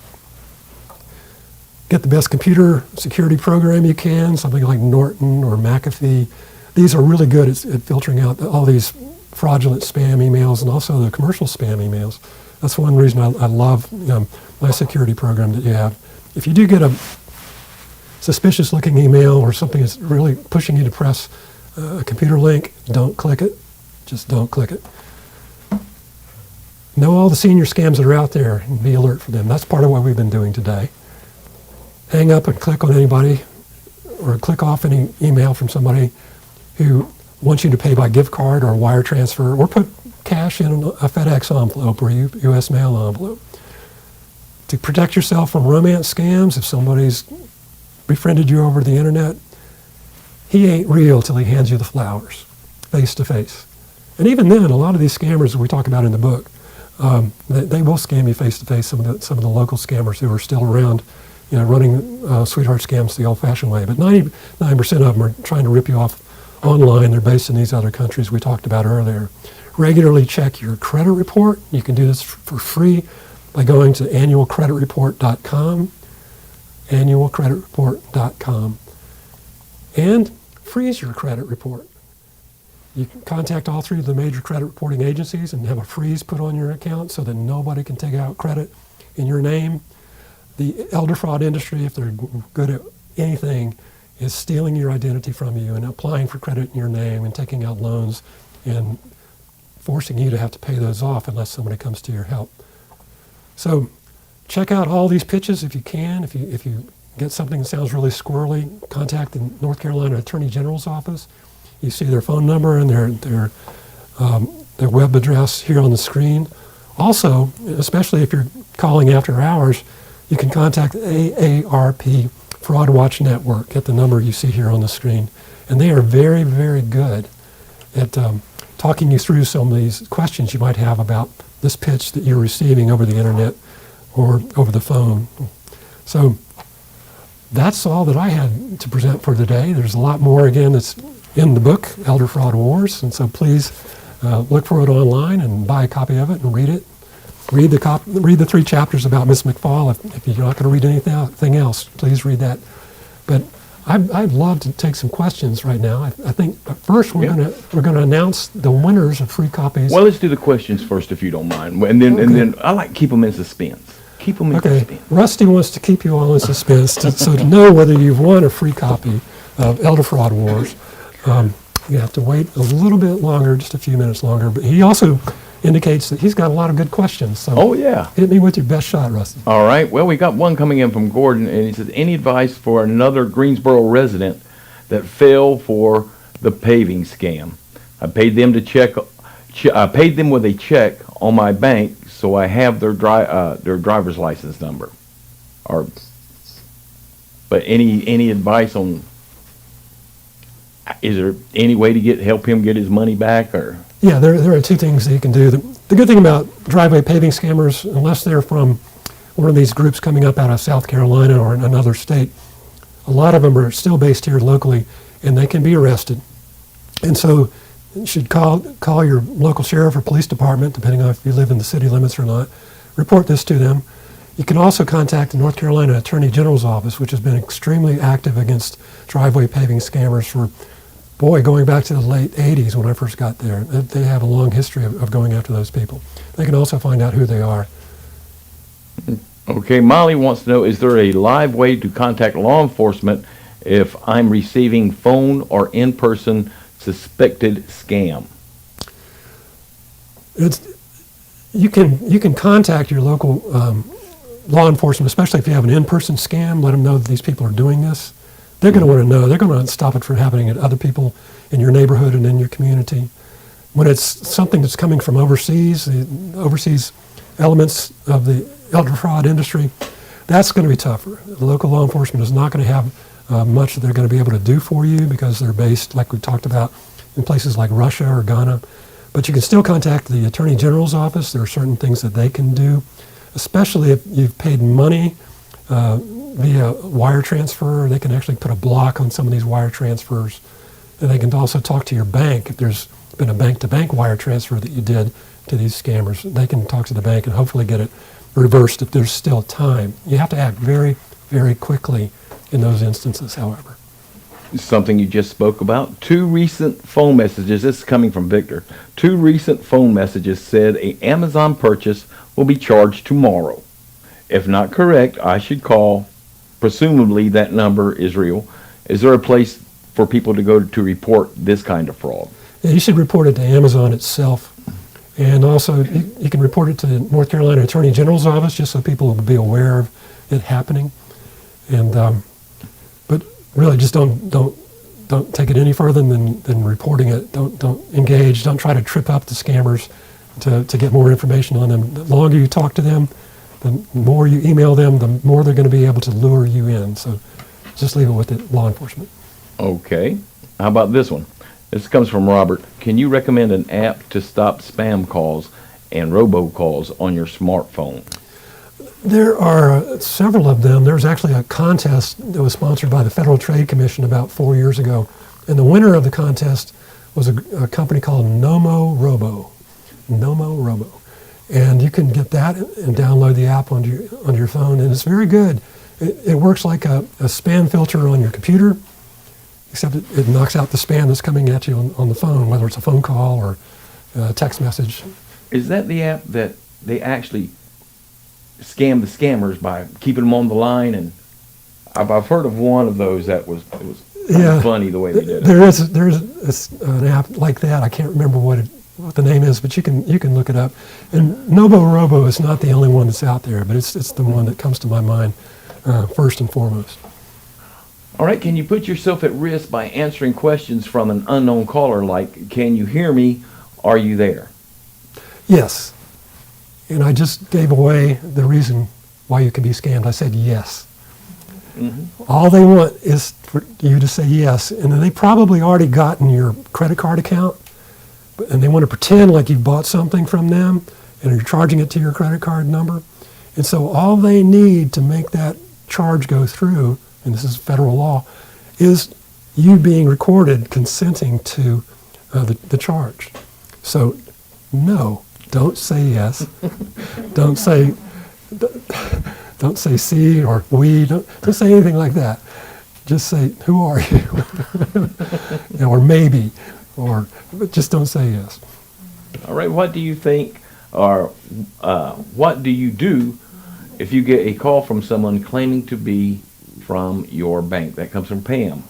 Get the best computer security program you can, something like Norton or McAfee. These are really good at filtering out all these fraudulent spam emails and also the commercial spam emails. That's one reason I love my security program that you have. If you do get a suspicious looking email or something that's really pushing you to press a computer link, don't click it. Just don't click it. Know all the senior scams that are out there and be alert for them. That's part of what we've been doing today. Hang up and click on anybody or click off any email from somebody who wants you to pay by gift card or wire transfer, or put cash in a FedEx envelope or a U.S. mail envelope. To protect yourself from romance scams, if somebody's befriended you over the internet, he ain't real till he hands you the flowers, face to face. And even then, a lot of these scammers that we talk about in the book, they will scam you face to face. Some of the local scammers who are still around, running sweetheart scams the old-fashioned way. But 99% of them are trying to rip you off online. They're based in these other countries we talked about earlier. Regularly check your credit report. You can do this for free by going to annualcreditreport.com, annualcreditreport.com, and freeze your credit report. You can contact all 3 of the major credit reporting agencies and have a freeze put on your account so that nobody can take out credit in your name. The elder fraud industry, if they're good at anything, is stealing your identity from you and applying for credit in your name and taking out loans and forcing you to have to pay those off unless somebody comes to your help. So check out all these pitches if you can. If you get something that sounds really squirrely, contact the North Carolina Attorney General's office. You see their phone number and their web address here on the screen. Also, especially if you're calling after hours, you can contact AARP Fraud Watch Network at the number you see here on the screen. And they are very, very good at talking you through some of these questions you might have about this pitch that you're receiving over the internet or over the phone. So that's all that I had to present for today. There's a lot more, again, that's in the book, Elder Fraud Wars, and so please look for it online and buy a copy of it and read it. Read the 3 chapters about Miss McFall. If you're not going to read anything else, please read that. But I'd love to take some questions right now. I think first we're going to announce the winners of free copies. Well, let's do the questions first, if you don't mind, and then I like to keep them in suspense. Keep them in suspense. Rusty wants to keep you all in suspense, so to know whether you've won a free copy of Elder Fraud Wars, you have to wait a little bit longer, just a few minutes longer. But he also indicates that he's got a lot of good questions. So hit me with your best shot, Rusty. All right. Well, we got one coming in from Gordon, and he says, any advice for another Greensboro resident that fell for the paving scam? I paid them I paid them with a check on my bank, so I have their driver's license number. But any advice on? Is there any way to help him get his money back, or? Yeah, there are 2 things that you can do. The good thing about driveway paving scammers, unless they're from one of these groups coming up out of South Carolina or in another state, a lot of them are still based here locally, and they can be arrested. And so you should call your local sheriff or police department, depending on if you live in the city limits or not. Report this to them. You can also contact the North Carolina Attorney General's office, which has been extremely active against driveway paving scammers for boy, going back to the late 80s when I first got there, they have a long history of going after those people. They can also find out who they are. Okay, Molly wants to know, is there a live way to contact law enforcement if I'm receiving phone or in-person suspected scam? You can contact your local law enforcement, especially if you have an in-person scam. Let them know that these people are doing this. They're going to want to know. They're going to stop it from happening at other people in your neighborhood and in your community. When it's something that's coming from overseas, the overseas elements of the elder fraud industry, that's going to be tougher. The local law enforcement is not going to have much that they're going to be able to do for you because they're based, like we talked about, in places like Russia or Ghana. But you can still contact the Attorney General's office. There are certain things that they can do, especially if you've paid money via wire transfer. They can actually put a block on some of these wire transfers. And they can also talk to your bank. If there's been a bank-to-bank wire transfer that you did to these scammers, they can talk to the bank and hopefully get it reversed if there's still time. You have to act very, very quickly in those instances, however. Something you just spoke about. 2 recent phone messages, this is coming from Victor. 2 recent phone messages said an Amazon purchase will be charged tomorrow. If not correct, I should call. Presumably that number is real. Is there a place for people to go to report this kind of fraud? Yeah, you should report it to Amazon itself. And also, you can report it to the North Carolina Attorney General's office just so people will be aware of it happening. And but really, just don't take it any further than reporting it. Don't engage. Don't try to trip up the scammers to get more information on them. The longer you talk to them, the more you email them, the more they're going to be able to lure you in. So just leave it with the law enforcement. Okay. How about this one? This comes from Robert. Can you recommend an app to stop spam calls and robocalls on your smartphone? There are several of them. There was actually a contest that was sponsored by the Federal Trade Commission about 4 years ago. And the winner of the contest was a company called Nomo Robo. Nomo Robo. And you can get that and download the app onto your phone. And it's very good. It works like a spam filter on your computer, except it knocks out the spam that's coming at you on the phone, whether it's a phone call or a text message. Is that the app that they actually scam the scammers by keeping them on the line? And I've heard of one of those that was funny the way they did it. There's an app like that. I can't remember what the name is, but you can look it up. And Nobo Robo is not the only one that's out there, but it's the one that comes to my mind first and foremost. All right, can you put yourself at risk by answering questions from an unknown caller like, can you hear me? Are you there? Yes. And I just gave away the reason why you can be scammed. I said yes. Mm-hmm. All they want is for you to say yes. And then they probably already gotten your credit card account, and they want to pretend like you've bought something from them and you're charging it to your credit card number. And so all they need to make that charge go through, and this is federal law, is you being recorded consenting to the charge. So no, don't say yes. don't say see or we. Don't say anything like that. Just say, who are you? Or maybe, but just don't say yes. All right, what do you think, or what do you do if you get a call from someone claiming to be from your bank? That comes from Pam.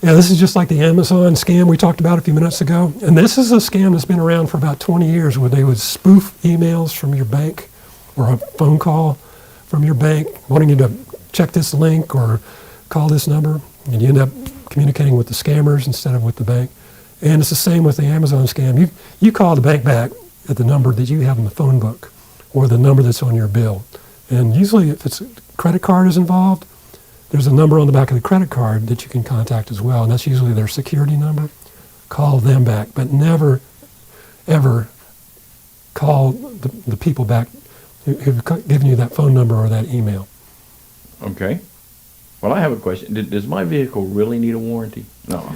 Yeah, this is just like the Amazon scam we talked about a few minutes ago. And this is a scam that's been around for about 20 years where they would spoof emails from your bank or a phone call from your bank wanting you to check this link or call this number. And you end up communicating with the scammers instead of with the bank. And it's the same with the Amazon scam. You call the bank back at the number that you have in the phone book or the number that's on your bill. And usually if it's a credit card is involved, there's a number on the back of the credit card that you can contact as well, and that's usually their security number. Call them back, but never, ever call the people back who've given you that phone number or that email. Okay. Well, I have a question. Does my vehicle really need a warranty? No.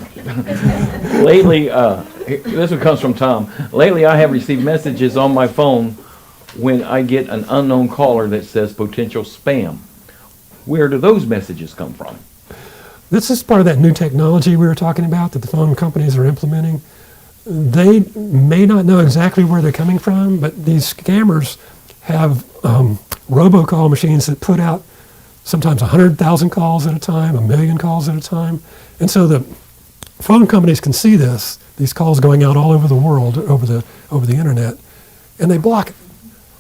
Lately, this one comes from Tom. Lately, I have received messages on my phone when I get an unknown caller that says potential spam. Where do those messages come from? This is part of that new technology we were talking about that the phone companies are implementing. They may not know exactly where they're coming from, but these scammers have robocall machines that put out sometimes 100,000 calls at a time, 1 million calls at a time. And so the phone companies can see these calls going out all over the world, over the internet, and they block it.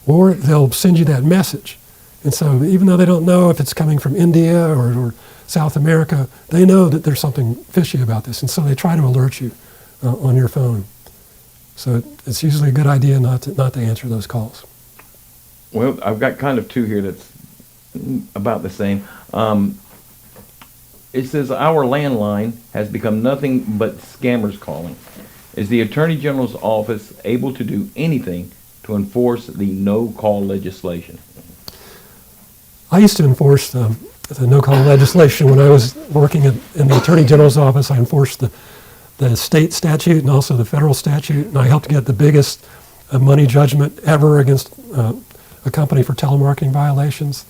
Or they'll send you that message. And so even though they don't know if it's coming from India or South America, they know that there's something fishy about this. And so they try to alert you on your phone. So it's usually a good idea not to answer those calls. Well, I've got kind of two here that's about the same. It says our landline has become nothing but scammers calling. Is the Attorney General's office able to do anything to enforce the no-call legislation? I used to enforce the no-call legislation when I was working in the Attorney General's office. I enforced the state statute and also the federal statute, and I helped get the biggest money judgment ever against a company for telemarketing violations.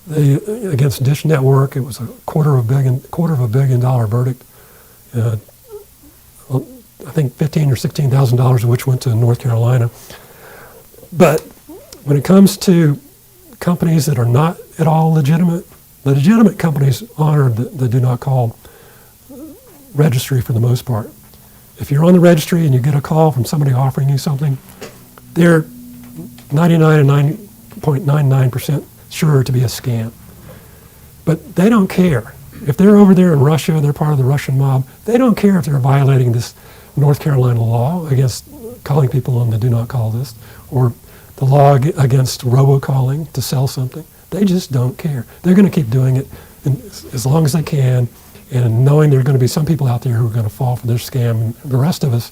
Against Dish Network, it was a quarter of a billion dollar verdict. I think $15,000 or $16,000 of which went to North Carolina. But when it comes to companies that are not at all legitimate, the legitimate companies honor the do not call registry for the most part. If you're on the registry and you get a call from somebody offering you something, they're 99.99% sure to be a scam. But they don't care. If they're over there in Russia and they're part of the Russian mob, they don't care if they're violating this North Carolina law against calling people on the do not call list or the law against robocalling to sell something. They just don't care. They're going to keep doing it as long as they can, and knowing there are going to be some people out there who are going to fall for this scam, and the rest of us,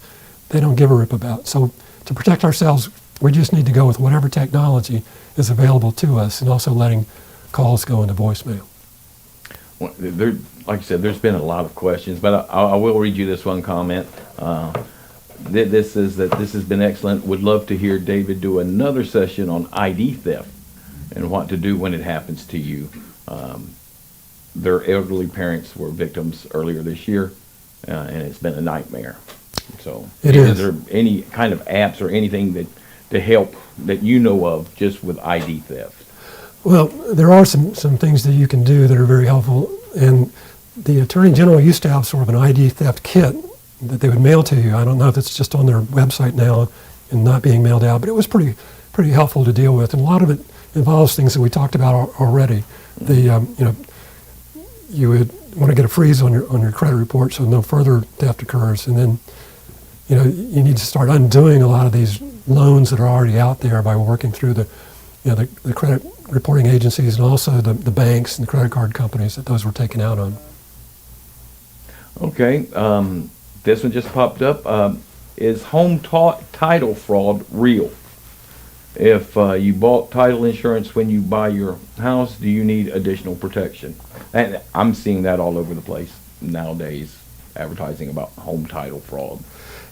they don't give a rip about. So to protect ourselves, we just need to go with whatever technology is available to us, and also letting calls go into voicemail. Well, like I said, there's been a lot of questions, but I will read you this one comment. This is that this has been excellent. Would love to hear David do another session on ID theft and what to do when it happens to you. Their elderly parents were victims earlier this year, and it's been a nightmare. So, is there any kind of apps or anything to help that you know of just with ID theft? Well, there are some things that you can do that are very helpful, and the Attorney General used to have sort of an ID theft kit that they would mail to you. I don't know if it's just on their website now and not being mailed out, but it was pretty helpful to deal with, and a lot of it involves things that we talked about already. You would want to get a freeze on your credit report so no further theft occurs, and then you need to start undoing a lot of these loans that are already out there by working through the credit reporting agencies and also the banks and the credit card companies that those were taken out on. Okay, this one just popped up. Is home title fraud real? If you bought title insurance when you buy your house, do you need additional protection? And I'm seeing that all over the place nowadays, advertising about home title fraud.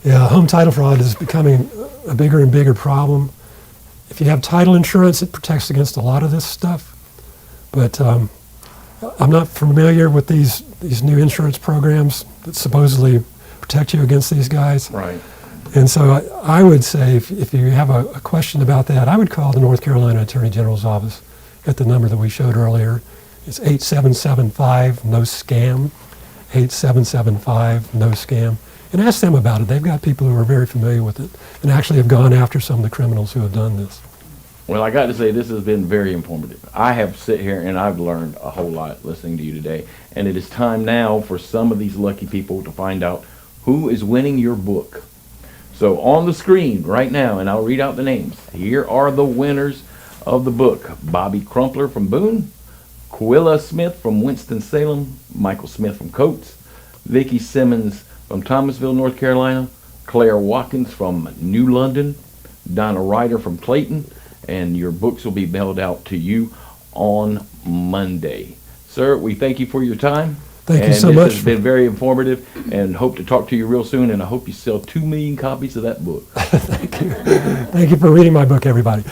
Yeah, home title fraud is becoming a bigger and bigger problem. If you have title insurance, it protects against a lot of this stuff. But I'm not familiar with these new insurance programs that supposedly protect you against these guys. Right. And so I would say if you have a question about that, I would call the North Carolina Attorney General's office at the number that we showed earlier. It's 8775-NO-SCAM, 8775-NO-SCAM. And ask them about it. They've got people who are very familiar with it and actually have gone after some of the criminals who have done this. Well, I got to say, this has been very informative. I have sit here and I've learned a whole lot listening to you today. And it is time now for some of these lucky people to find out who is winning your book. So on the screen right now, and I'll read out the names. Here are the winners of the book. Bobby Crumpler from Boone, Quilla Smith from Winston-Salem, Michael Smith from Coates, Vicki Simmons from Thomasville, North Carolina, Claire Watkins from New London, Donna Ryder from Clayton, and your books will be mailed out to you on Monday. Sir, we thank you for your time. Thank you so much. This has been very informative, and hope to talk to you real soon, and I hope you sell 2 million copies of that book. Thank you. Thank you for reading my book, everybody.